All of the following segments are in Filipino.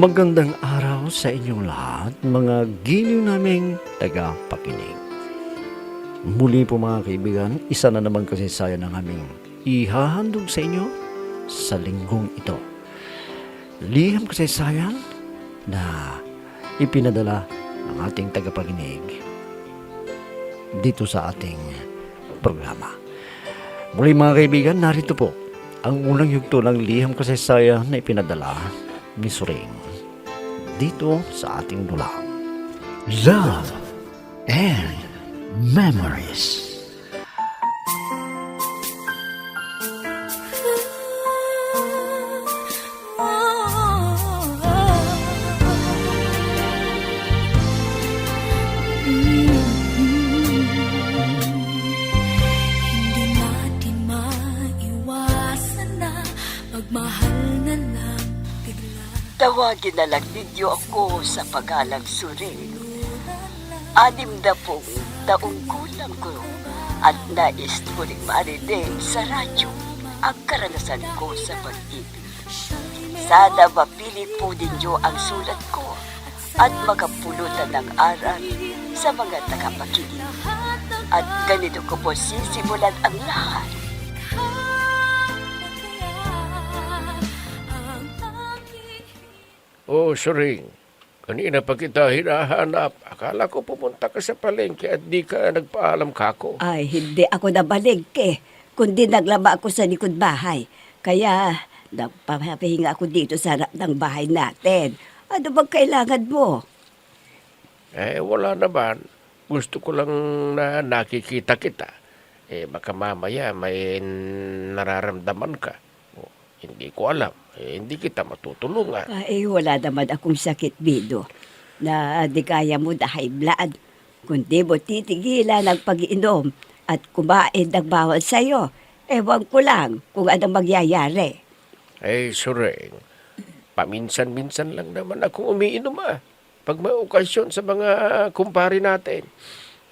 Magandang araw sa inyong lahat, mga giliw naming tagapakinig. Muli po mga kaibigan, isa na naman kasaysayan ng aming ihahandog sa inyo sa linggong ito. Liham kasaysayan na ipinadala ng ating tagapakinig dito sa ating programa. Muli mga kaibigan, narito po ang unang yugto ng liham kasaysayan na ipinadala ni Suring dito sa ating dulang. Love and Memories. Hindi natin maiwasan na magmahal na lang bigla. Tawagin na lang ninyo ako sa pagalang Suring. 60 taong gulang ko at nais ko rin marinig sa radyo ang karanasan ko sa pag-ibig. Sana mapili po ninyo ang sulat ko at makapulutan ng aral sa mga tagapakinig. At ganito ko po sisimulan ang lahat. Oh, Suring. Kanina pa kita hinahanap. Akala ko pupunta ka sa palengke at di ka nagpaalam kako. Ay, hindi ako nabalig kundi naglaba ako sa likod bahay. Kaya, nagpapahinga ako dito sa harap ng bahay natin. Ano bang kailangan mo? Wala naman. Gusto ko lang na nakikita kita. Baka mamaya may nararamdaman ka. Hindi ko alam. Hindi kita matutulungan. Ay, wala naman akong sakit, Bido. Na di kaya mo na high blood. Kundi mo titigilan ang pag-iinom at kumain ng bawal sa'yo. Ewan ko lang kung anong magyayari. Suring. Paminsan-minsan lang naman ako umiinom pag may okasyon sa mga kumpare natin.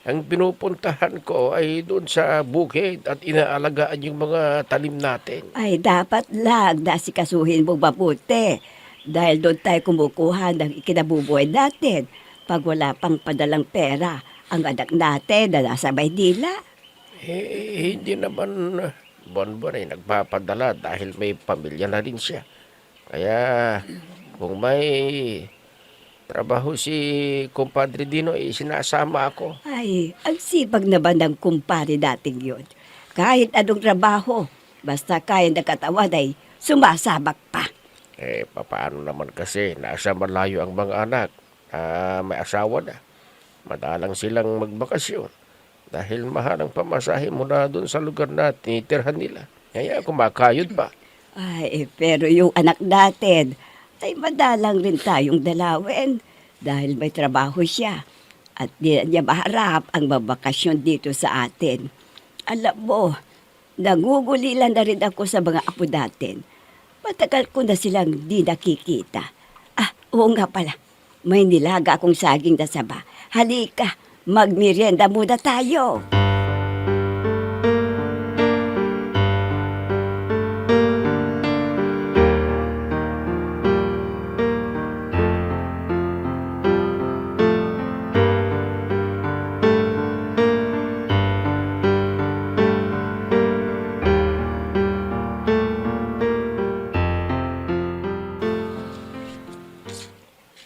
Ang pinupuntahan ko ay doon sa bukid at inaalagaan yung mga talim natin. Ay, dapat lang nasikasuhin mong mabuti. Dahil doon tayo kumukuha ng ikinabubuhay natin pag wala pang padalang pera ang anak natin na nasa Maynila. Hindi naman buwan-buwan ay nagpapadala dahil may pamilya na rin siya. Kaya kung may trabaho si Kumpadre Dino, sinasama ako. Ay, ang sipag naman ng kumpare nating yun. Kahit anong trabaho, basta kaya ng katawan ay sumasabak pa. Paano naman kasi nasa malayo ang mga anak may asawa na. Madalang silang magbakasyon dahil mahal ang pamasahe mula doon sa lugar na tinitirhan nila. Kaya kumakayod pa. Ay, pero yung anak natin ay madalang rin tayong dalawin dahil may trabaho siya at di na niya maharap ang mabakasyon dito sa atin. Alam mo, nangugulilan na rin ako sa mga apo natin. Matagal ko na silang di nakikita. Oo nga pala, may nilaga akong saging na saba. Halika, magmerienda muna tayo.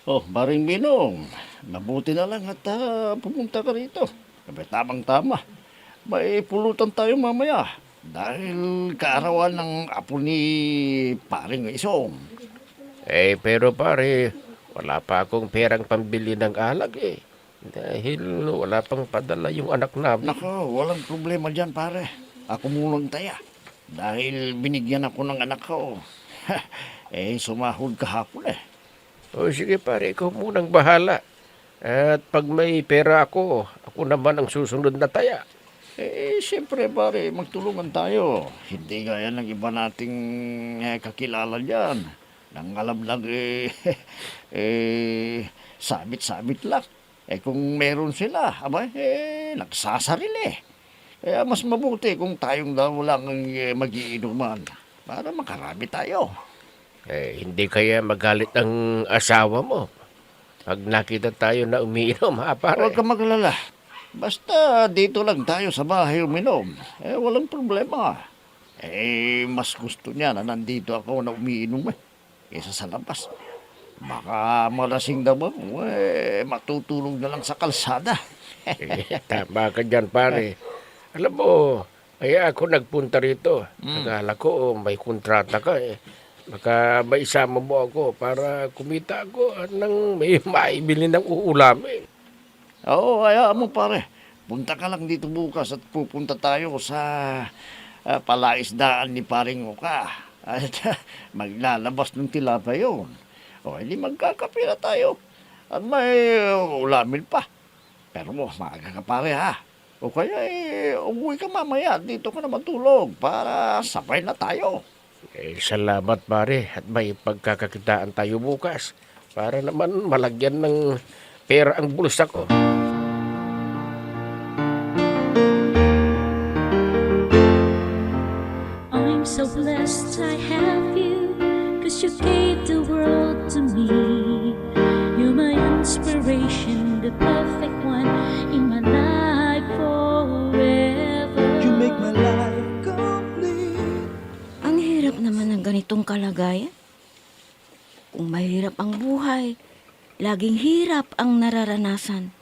Oh, Maring Minong, mabuti na lang at pumunta ka rito. Tamang-tama. May pulutan tayo mamaya dahil kaarawan ng apo ni Paring Isong. Pero pare, wala pa akong perang pambili ng alak Dahil wala pang padala yung anak namin. Nako, walang problema dyan, pare. Ako munang taya. Dahil binigyan ako ng anak ko. Sumahod kahapon O sige pare, ikaw munang bahala. At pag may pera ako naman ang susunod na taya. Siyempre, pare, magtulungan tayo. Hindi gaya ng iba nating kakilala dyan. Nang alam lang, sabit-sabit lang. Kung meron sila, nagsasarili. Kaya mas mabuti kung tayong daw lang ang mag-iinuman para makarami tayo. Hindi kaya magalit ang asawa mo pag nakita tayo na umiinom, ha, pare? Huwag ka maglala. Basta dito lang tayo sa bahay uminom. Walang problema. Mas gusto niya na nandito ako na umiinom kaysa sa labas. Baka malasing daw ako, matutulog na lang sa kalsada. Tama ka dyan, pare. Alam mo, kaya ako nagpunta rito. Akala ko may kontrata ka Baka maisama mo ako para kumita ako at nang may maibili ng uulamin. Oo, hayaan mo pare. Punta ka lang dito bukas at pupunta tayo sa palaisdaan ni Paring Oka. At maglalabas ng tilapia yun. Hindi magkakape na tayo. At may ulamin pa. Pero maaga ka pare ha. O kaya umuwi ka mamaya. Dito ka na matulog para sabay na tayo. Salamat pare at may pagkakakitaan tayo bukas para naman malagyan ng pera ang bulsa ko. I'm so blessed I have you, 'cause you gave the world to me. You're my inspiration, the perfect one in my life forever. You make my life complete. Ang hirap naman ng ganitong kalagayan. Kung mahirap ang buhay, laging hirap ang nararanasan.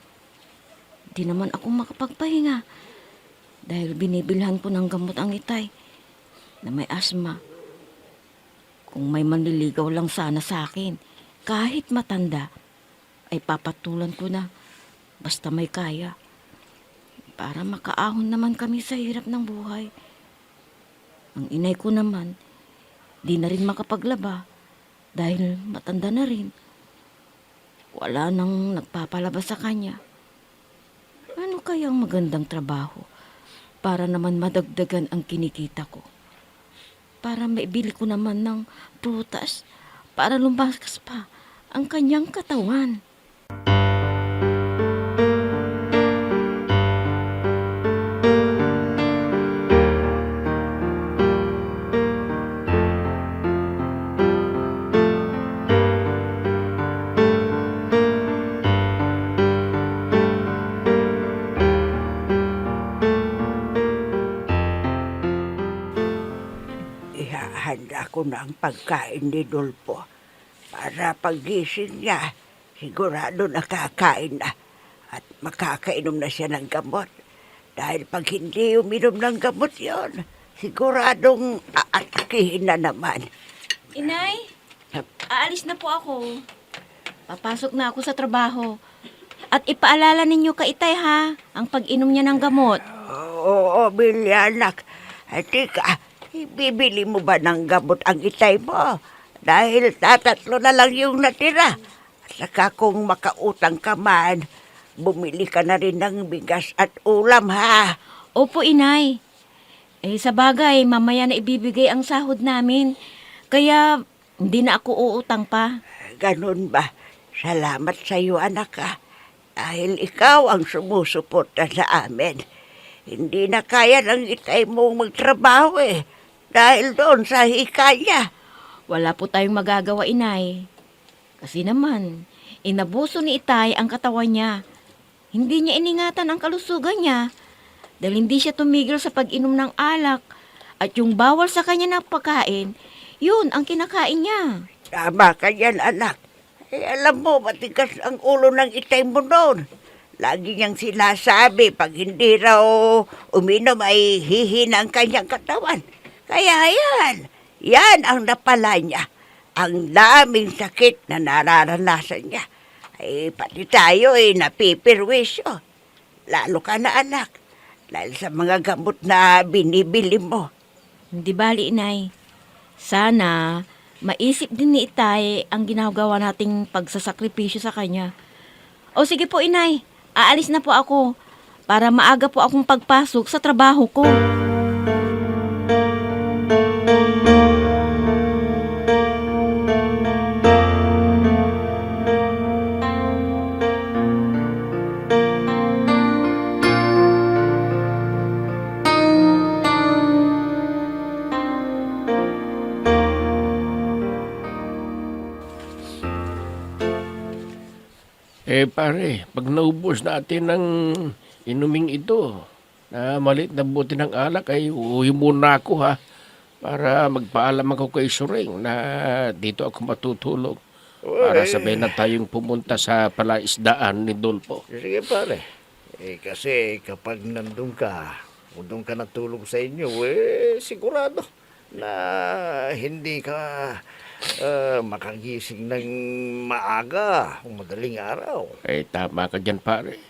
Di naman ako makapagpahinga dahil binibilhan ko ng gamot ang itay na may asma. Kung may manliligaw lang sana sa akin, kahit matanda, ay papatulan ko na basta may kaya. Para makaahon naman kami sa hirap ng buhay. Ang inay ko naman, di na rin makapaglaba dahil matanda na rin. Wala nang nagpapalabas sa kanya. Ano kayang magandang trabaho para naman madagdagan ang kinikita ko? Para maibili ko naman ng prutas para lumakas pa ang kanyang katawan. Ihahanda ko na ang pagkain ni Dolpo para paggising niya, sigurado nakakain na at makakainom na siya ng gamot. Dahil pag hindi uminom ng gamot yon, siguradong aatakihin na naman. Inay, aalis na po ako. Papasok na ako sa trabaho. At ipaalala ninyo kay Itay ha, ang pag-inom niya ng gamot. Oo, Bilyanak. Tika, ibibili mo ba ng gamot ang itay mo? Dahil tatatlo na lang yung natira. At saka kung makautang ka man, bumili ka na rin ng bigas at ulam ha. Opo, Inay. Sa bagay, mamaya na ibibigay ang sahod namin. Kaya hindi na ako uutang pa. Ganun ba? Salamat sa iyo, anak ha. Dahil ikaw ang sumusuporta sa amin. Hindi na kaya ng itay mong magtrabaho dahil doon sa hikaya. Wala po tayong magagawa, Inay. Kasi naman, inabuso ni Itay ang katawan niya. Hindi niya iningatan ang kalusugan niya. Dahil hindi siya tumigil sa pag-inom ng alak. At yung bawal sa kanya na pagkain, yun ang kinakain niya. Tama ka yan, anak. Alam mo, matigas ang ulo ng itay mo noon. Lagi niyang sinasabi, pag hindi raw uminom ay hihina ang kanyang katawan. Kaya yan ang napala niya. Ang daming sakit na nararanasan niya. Pati tayo napipirwisyo. Lalo ka na, anak. Dahil sa mga gamot na binibili mo. Hindi bali, Inay. Sana maisip din ni Itay ang ginagawa nating pagsasakripisyo sa kanya. O sige po, Inay. Aalis na po ako para maaga po akong pagpasok sa trabaho ko. Pare, pag naubos natin ng inuming ito, na malit na buti ng alak, ay uwi muna ako ha. Para magpaalam ako kay Suring na dito ako matutulog. Para sabay na tayong pumunta sa palaisdaan ni Dolpo. Sige pare. Kasi kapag nandun ka, kung doon ka natulog sa inyo, sigurado na hindi ka makagising ng maaga o madaling araw. Tama ka dyan pare.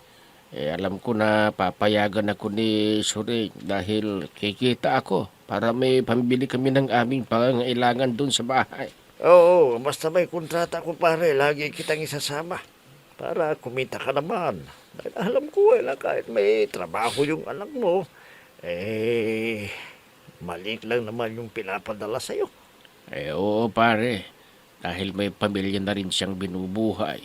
Alam ko na papayagan ako ni Suring dahil kikita ako para may pambili kami ng aming pangailangan doon sa bahay. Oo, basta may kontrata ko pare, lagi kitang isasama para kumita ka naman. Dahil alam ko na kahit may trabaho yung anak mo, maliit lang naman yung pinapadala sa'yo. Oo pare, dahil may pamilya na rin siyang binubuhay.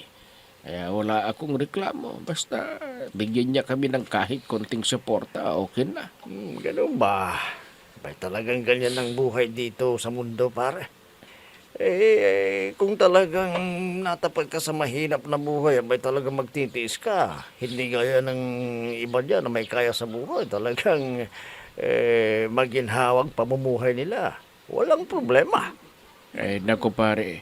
Kaya wala akong reklamo. Basta bigyan niya kami ng kahit konting suporta, okay na. Ganun ba? May talagang ganyan ang buhay dito sa mundo pare. Kung talagang natapag ka sa mahirap na buhay, may talagang magtitiis ka. Hindi gaya ng iba dyan na may kaya sa buhay. Talagang maginhawag pamumuhay nila. Walang problema. Naku pare,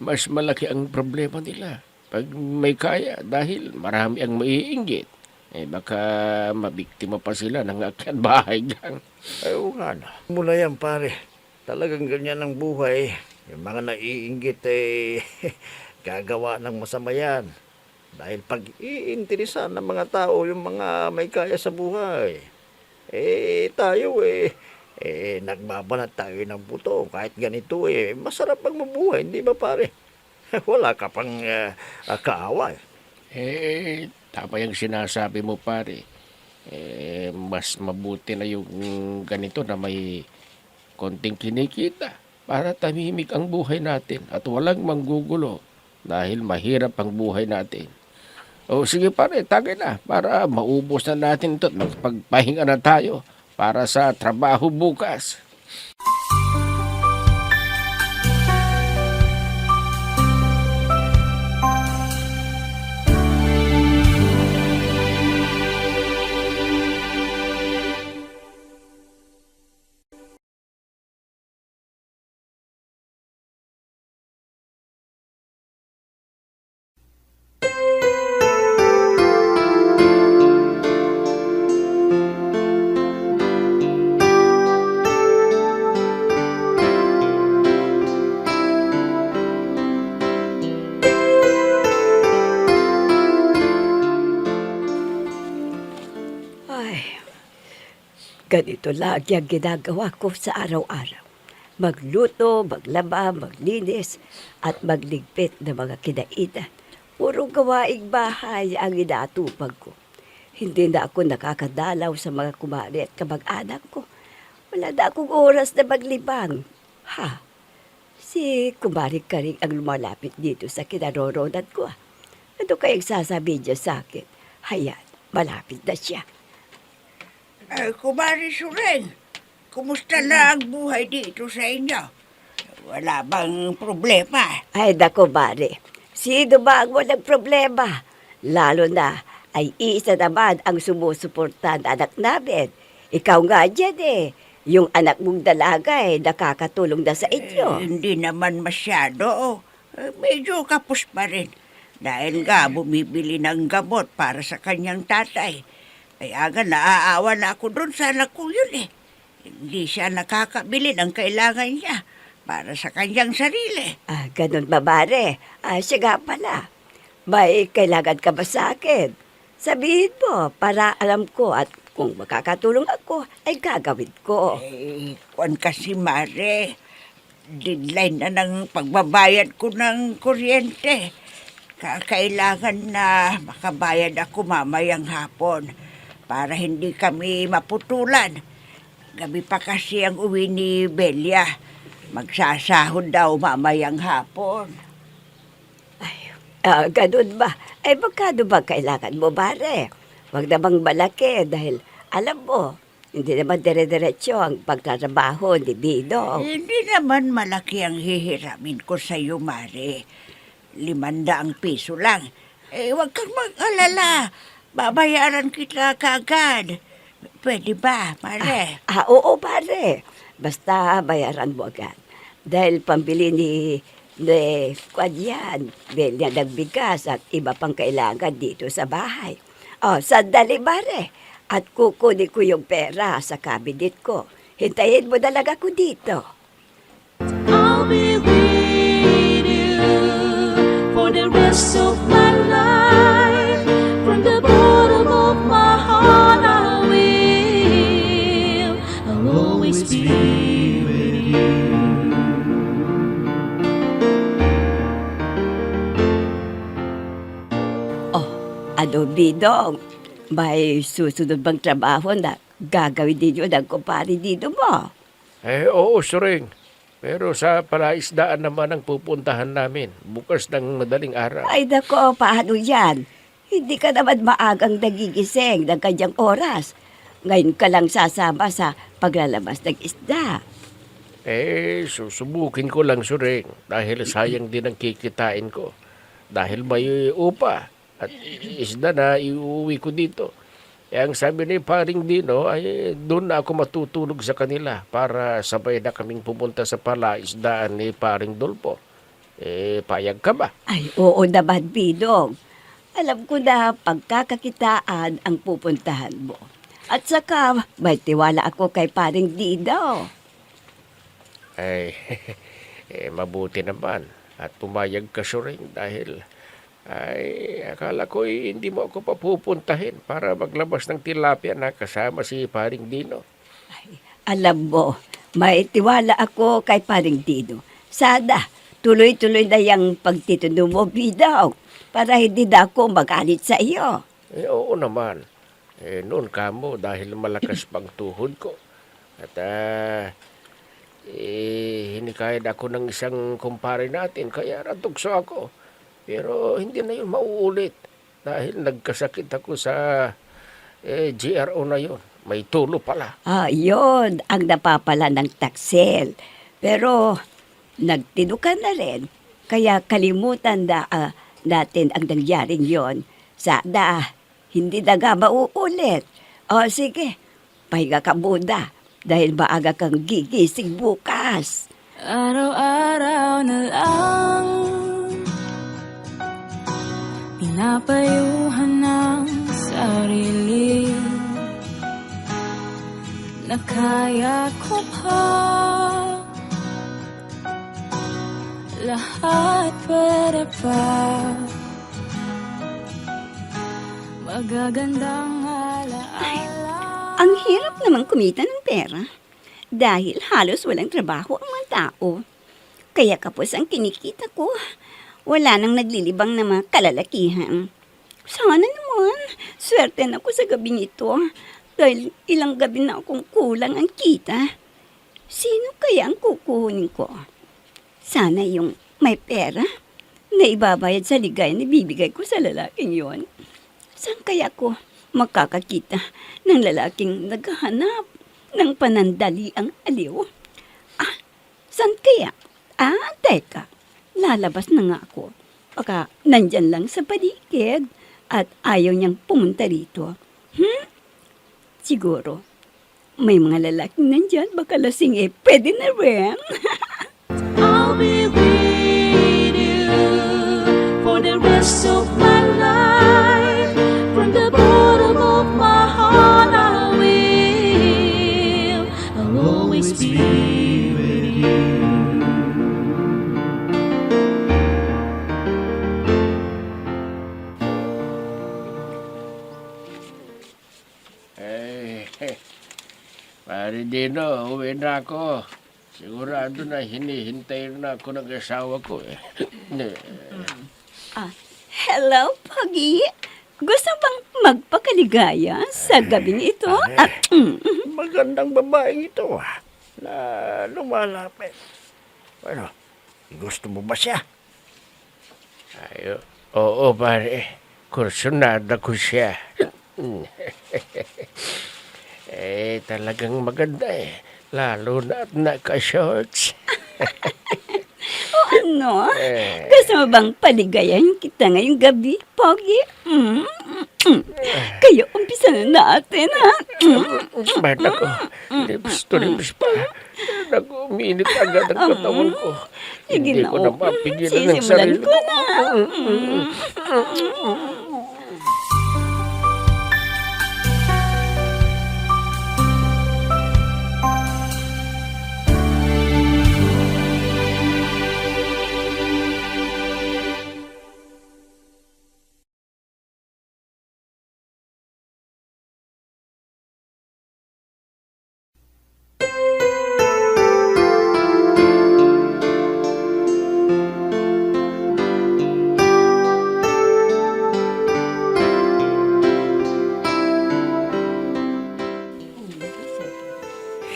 mas malaki ang problema nila pag may kaya dahil marami ang maiinggit. Baka mabiktima pa sila ng akyat bahay dyan. Oo nga na. Mula yan pare. Talagang ganyan ang buhay. Yung mga naiinggit gagawa ng masama yan. Dahil pag iinteresan ng mga tao yung mga may kaya sa buhay, tayo nagbabanat tayo ng buto. Kahit ganito masarap ang mabuhay, hindi ba pare? Wala ka pang kaaway. Tama yung sinasabi mo pare. Mas mabuti na yung ganito na may konting kinikita para tamimik ang buhay natin at walang manggugulo dahil mahirap ang buhay natin. O sige pare, tagay na para maubos na natin ito at magpagpahinga na tayo para sa trabaho bukas. Ganito lagi ang ginagawa ko sa araw-araw. Magluto, maglaba, maglinis, at magligpit ng mga kinainan. Puro gawaing bahay ang inaatupag ko. Hindi na ako nakakadalaw sa mga kumari at kamag-anak ko. Wala na akong oras na maglibang. Si Kumari Karing ang lumalapit dito sa kinaroroonan ko. Ano kayang sasabihin niya sa akin? Hayan, malapit na siya. Kumari Suring, kumusta na ang buhay dito sa inyo? Wala bang problema? Ay, dako, Mare. Sino ba ang walang problema? Lalo na ay isa naman ang sumusuporta na anak namin. Ikaw nga dyan Yung anak mong dalaga nakakatulong na sa inyo. Hindi naman masyado. Medyo kapos pa rin. Dahil nga bumibili ng gamot para sa kanyang tatay. Kaya nga naaawa na ako doon sa anak ko yun Hindi siya nakakabili ng kailangan niya para sa kanyang sarili. Ganun ba, Mare? Siya nga pala. May kailangan ka ba sa akin? Sabihin mo para alam ko at kung makakatulong ako, ay gagawin ko. Kuwan kasi, Mare. Deadline na ng pagbabayad ko ng kuryente. Kailangan na makabayad ako mamayang hapon para hindi kami maputulan. Gabi pa kasi ang uwi ni Belia. Magsasahod daw mamayang hapon. Ganun ba? Ay, magkano ba kailangan mo, Mare? Huwag namang malaki dahil alam mo, hindi naman dire-diretso ang pagtatrabaho ni Bino. Hindi naman malaki ang hihiramin ko sa iyo, Mare. 500 piso lang. Huwag kang mag-alala. Babayaran kita kagad. Pwede ba, pare? Oo, pare. Basta bayaran mo agad. Dahil pambili ni Kwad yan. Dahil niya nagbigas at iba pang kailangan dito sa bahay. Sandali, pare. At kukunin ko yung pera sa cabinet ko. Hintayin mo talaga ko dito. I'll be with you for the rest of my life. From the bottom of my heart, I'll always be with you. Ano, Bidong? May susunod bang trabaho na gagawin din yun ng kumpare dito mo? Oo, Suring. Pero sa palaisdaan naman ang pupuntahan namin. Bukas ng madaling araw. Ay, nako, paano yan? Hindi ka naman maagang nagigising ng kanyang oras. Ngayon ka lang sasama sa paglalabas ng isda. Susubukin ko lang, Suring. Dahil sayang din ang kikitain ko. Dahil may upa at isda na iuwi ko dito. Ang sabi ni Paring Dino ay doon na ako matutulog sa kanila para sabay na kaming pumunta sa palaisdaan ni Paring Dolpo. Payag ka ba? Ay, oo naman, Bidong. Alam ko na pagkakakitaan ang pupuntahan mo. At saka, may tiwala ako kay paring Dino. Ay, mabuti naman. At pumayag ka, Suring, dahil akala ko hindi mo ako papupuntahin para maglabas ng tilapia na kasama si Paring Dino. Alam mo, may tiwala ako kay paring Dino. Sana, tuloy-tuloy na yung pagtituno mo, Bidong, para hindi na ako magalit sa iyo. Oo naman. Noon ka mo dahil malakas pang tuhod ko. At hinikayad ako ng isang kumpare natin kaya natugso ako. Pero hindi na yun mauulit dahil nagkasakit ako sa GRO na yun. May tulo pala. Yun ang napapala ng taksel. Pero nagtinukan na rin. Kaya kalimutan na natin ang nangyaring yon. Sana hindi na nga mauulit. Sige, pahinga ka muna dahil maaga kang gigising bukas. Araw-araw na lang pinapayuhan ng sarili na kaya ko pa lahat pwede pa magagandang alaala. Ang hirap naman kumita ng pera dahil halos walang trabaho ang mga tao. Kaya kapos ang kinikita ko. Wala nang naglilibang na mga kalalakihan. Sana naman, swerte na ako sa gabing ito dahil ilang gabi na akong kulang ang kita. Sino kaya ang kukunin ko? Sana yung may pera na ibabayad sa ligay na bibigay ko sa lalaking yon. Saan kaya ko makakakita ng lalaking naghahanap ng panandaliang aliw? Saan kaya? Teka. Lalabas na nga ako. Baka nandyan lang sa paligid at ayaw niyang pumunta rito. Siguro, may mga lalaking nandyan, baka lasing pwede na rin. I'll be with you for the rest of my life. From the bottom of my heart, I'll always be with you. Pare Dino, uwi na ako. Sigurado na hinihintay na ako ng asawa ko. Hello, Poggy. Gusto bang magpakaligaya sa gabing ito? Magandang babaeng ito na lumalapit. Ano, gusto mo ba siya? Oo, pare. Kursunada ko siya. Talagang maganda. Lalo na at naka-shorts. Ano? no? Gusto mo bang paligayan kita ngayong gabi, Pogi? Kaya umpisa na natin, ha? Ba't ako? Lips pa. Nag-uminit agad ang katawan ko. Sige Hindi na, ko na oh. mapigilan ng Sisimulan sarili ko ko. na.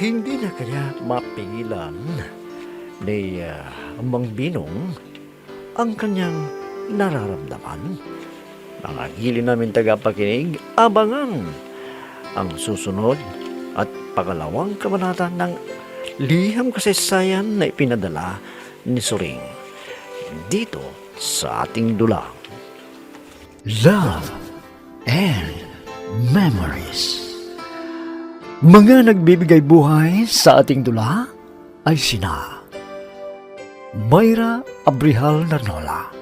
Hindi na kaya mapigilan ni Mang Binong ang kanyang nararamdaman. Mga gili namin tagapakinig, abangan ang susunod at pangalawang kabanata ng liham kasaysayan na ipinadala ni Suring dito sa ating dulang. Love and Memories. Mga nagbibigay buhay sa ating dula ay sina Mayra Abrihal Narnola,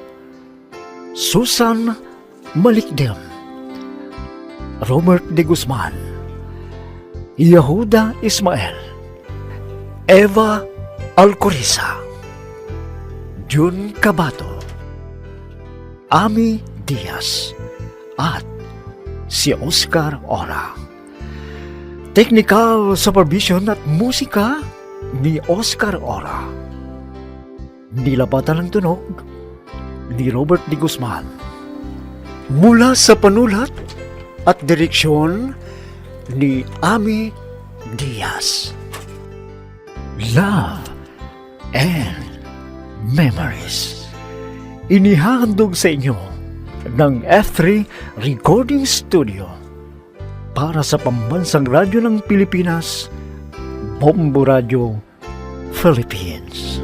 Susan Malikdem, Robert de Guzman, Yehuda Ismael, Eva Alcoriza, Jun Cabato, Ami Diaz, at si Oscar Ora. Technical supervision at musika ni Oscar Ora. Nilapatan ng tunog ni Robert de Guzman. Mula sa panulat at direksyon ni Ami Diaz. Love and Memories. Inihahandog sa inyo ng F3 Recording Studio para sa Pambansang Radyo ng Pilipinas, Bombo Radio, Philippines.